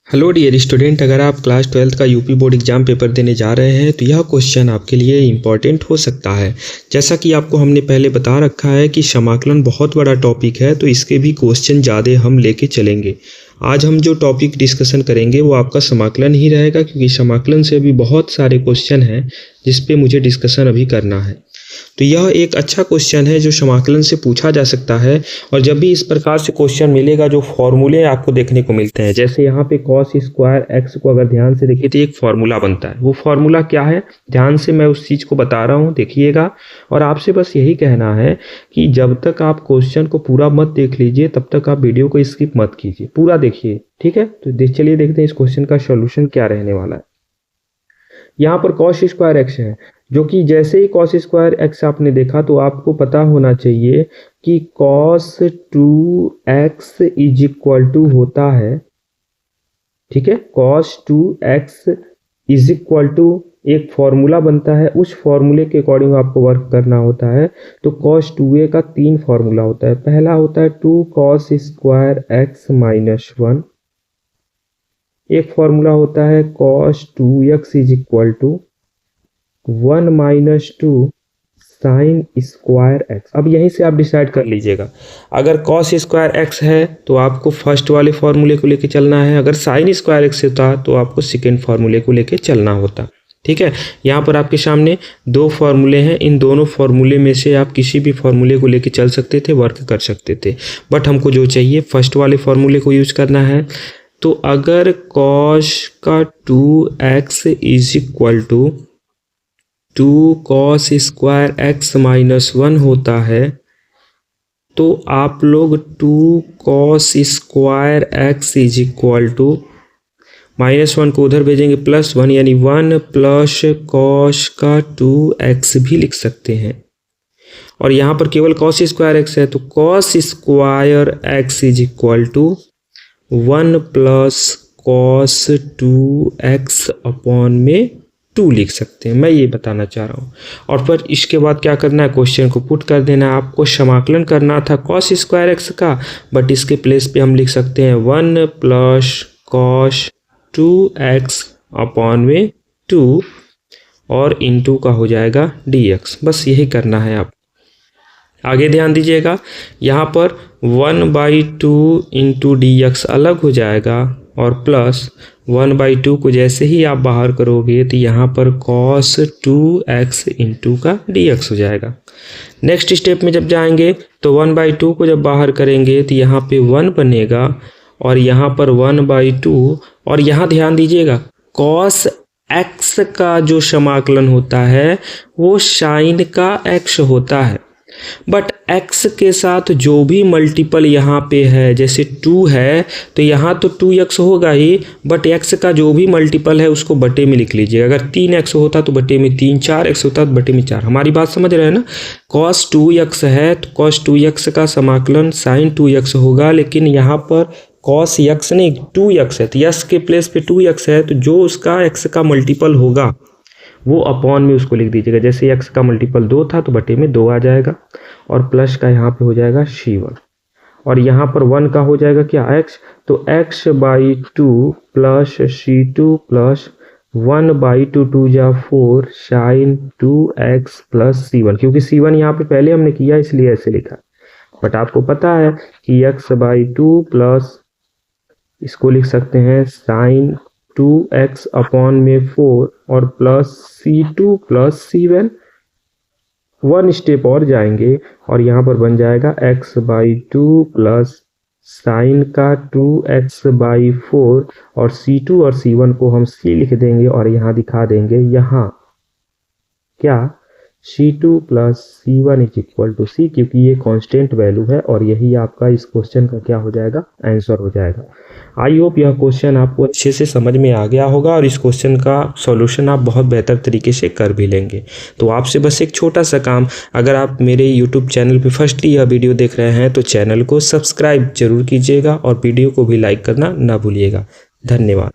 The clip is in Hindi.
हेलो डियर स्टूडेंट, अगर आप क्लास 12 का यूपी बोर्ड एग्जाम पेपर देने जा रहे हैं तो यह क्वेश्चन आपके लिए इम्पॉर्टेंट हो सकता है। जैसा कि आपको हमने पहले बता रखा है कि समाकलन बहुत बड़ा टॉपिक है, तो इसके भी क्वेश्चन ज़्यादा हम लेके चलेंगे। आज हम जो टॉपिक डिस्कशन करेंगे वो आपका समाकलन ही रहेगा, क्योंकि समाकलन से अभी बहुत सारे क्वेश्चन हैं जिस पे मुझे डिस्कशन अभी करना है। तो यह एक अच्छा क्वेश्चन है जो समाकलन से पूछा जा सकता है। और जब भी इस प्रकार से क्वेश्चन मिलेगा, जो फॉर्मूले आपको देखने को मिलते हैं, जैसे यहाँ पे cos स्क्वायर x को अगर ध्यान से देखिए तो एक फार्मूला बनता है। वो फार्मूला क्या है, ध्यान से मैं उस चीज़ को बता रहा हूँ, देखिएगा। और आपसे बस यही कहना है कि जब तक आप क्वेश्चन को पूरा मत देख लीजिए तब तक आप वीडियो को स्किप मत कीजिए, पूरा देखिए, ठीक है। तो चलिए देखते हैं इस क्वेश्चन का सोल्यूशन क्या रहने वाला है। यहाँ पर cos स्क्वायर x है, जो कि जैसे ही cos स्क्वायर x आपने देखा तो आपको पता होना चाहिए कि cos 2x is equal to होता है, ठीक है। cos 2x is equal to एक फॉर्मूला बनता है, उस फॉर्मूले के अकॉर्डिंग आपको वर्क करना होता है। तो cos 2a का 3 फॉर्मूला होता है। पहला होता है 2 cos स्क्वायर x माइनस 1। एक फॉर्मूला होता है cos 2x is equal to 1 minus 2 sine square x. अब यहीं से आप डिसाइड कर लीजिएगा, अगर cos स्क्वायर एक्स है तो आपको फर्स्ट वाले फॉर्मूले को लेके चलना है, अगर साइन स्क्वायर एक्स होता तो आपको सेकेंड फॉर्मूले को लेके चलना होता, ठीक है। यहाँ पर आपके सामने दो फॉर्मूले हैं, इन दोनों फॉर्मूले में से आप किसी भी फॉर्मूले को लेके चल सकते थे, वर्क कर सकते थे। बट हमको जो चाहिए फर्स्ट वाले फॉर्मूले को यूज करना है। तो अगर cos का 2x is equal to 2 cos square x minus 1 होता है, तो आप लोग 2 cos square x is equal to -1 को उधर भेजेंगे +1, यानी 1 प्लस cos का 2x भी लिख सकते हैं। और यहाँ पर केवल cos स्क्वायर x है, तो cos square x is equal to 1 plus cos 2x upon में 2 लिख सकते हैं। मैं ये बताना चाह रहा हूँ। और फिर इसके बाद क्या करना है, क्वेश्चन को पुट कर देना है। आपको समाकलन करना था cos स्क्वायर x का, बट इसके प्लेस पे हम लिख सकते हैं 1 प्लस cos 2x अपॉन में 2 और इंटू का हो जाएगा dx। बस यही करना है। आप आगे ध्यान दीजिएगा, यहाँ पर 1/2 इंटू dx अलग हो जाएगा और प्लस 1/2 को जैसे ही आप बाहर करोगे तो यहाँ पर cos 2x इंटू का dx हो जाएगा। नेक्स्ट स्टेप में जब जाएंगे तो 1/2 को जब बाहर करेंगे तो यहाँ पे 1 बनेगा और यहाँ पर 1/2। और यहाँ ध्यान दीजिएगा, cos x का जो समाकलन होता है वो साइन का x होता है, बट x के साथ जो भी मल्टीपल यहाँ पे है, जैसे 2 है तो यहाँ तो 2x होगा ही, बट x का जो भी मल्टीपल है उसको बटे में लिख लीजिएगा। अगर 3x होता तो बटे में 3, 4x होता तो बटे में 4। हमारी बात समझ रहे हैं ना। cos 2x है तो cos 2x का समाकलन sin 2x होगा, लेकिन यहाँ पर cos x नहीं 2x है, तो x के प्लेस पे 2x है, तो जो उसका x का मल्टीपल होगा वो अपॉन में उसको लिख दीजिएगा। जैसे x का मल्टीपल 2 था तो बटे में 2 आ जाएगा और प्लस का यहाँ पे हो जाएगा c1 और यहाँ पर 1 का हो जाएगा क्या, x। तो x/2 प्लस c2 प्लस 1/2 2 जा 4 साइन 2x प्लस c1। क्योंकि c1 यहाँ पे पहले हमने किया इसलिए ऐसे लिखा, बट आपको पता है कि x/2 प्लस इसको लिख सकते हैं साइन 2x अपॉन में 4 और plus c2 plus c1। 1 step और जाएंगे और यहाँ पर बन जाएगा x/2 प्लस साइन का 2x/4 और c2 और c1 को हम c लिख देंगे और यहाँ दिखा देंगे यहाँ क्या, c2 plus c1 is equal to c, क्योंकि ये कांस्टेंट वैल्यू है और यही आपका इस क्वेश्चन का क्या हो जाएगा, आंसर हो जाएगा। आई होप यह क्वेश्चन आपको अच्छे से समझ में आ गया होगा और इस क्वेश्चन का सॉल्यूशन आप बहुत बेहतर तरीके से कर भी लेंगे। तो आपसे बस एक छोटा सा काम, अगर आप मेरे यूट्यूब चैनल पर फर्स्टली यह वीडियो देख रहे हैं तो चैनल को सब्सक्राइब जरूर कीजिएगा और वीडियो को भी लाइक करना ना भूलिएगा। धन्यवाद।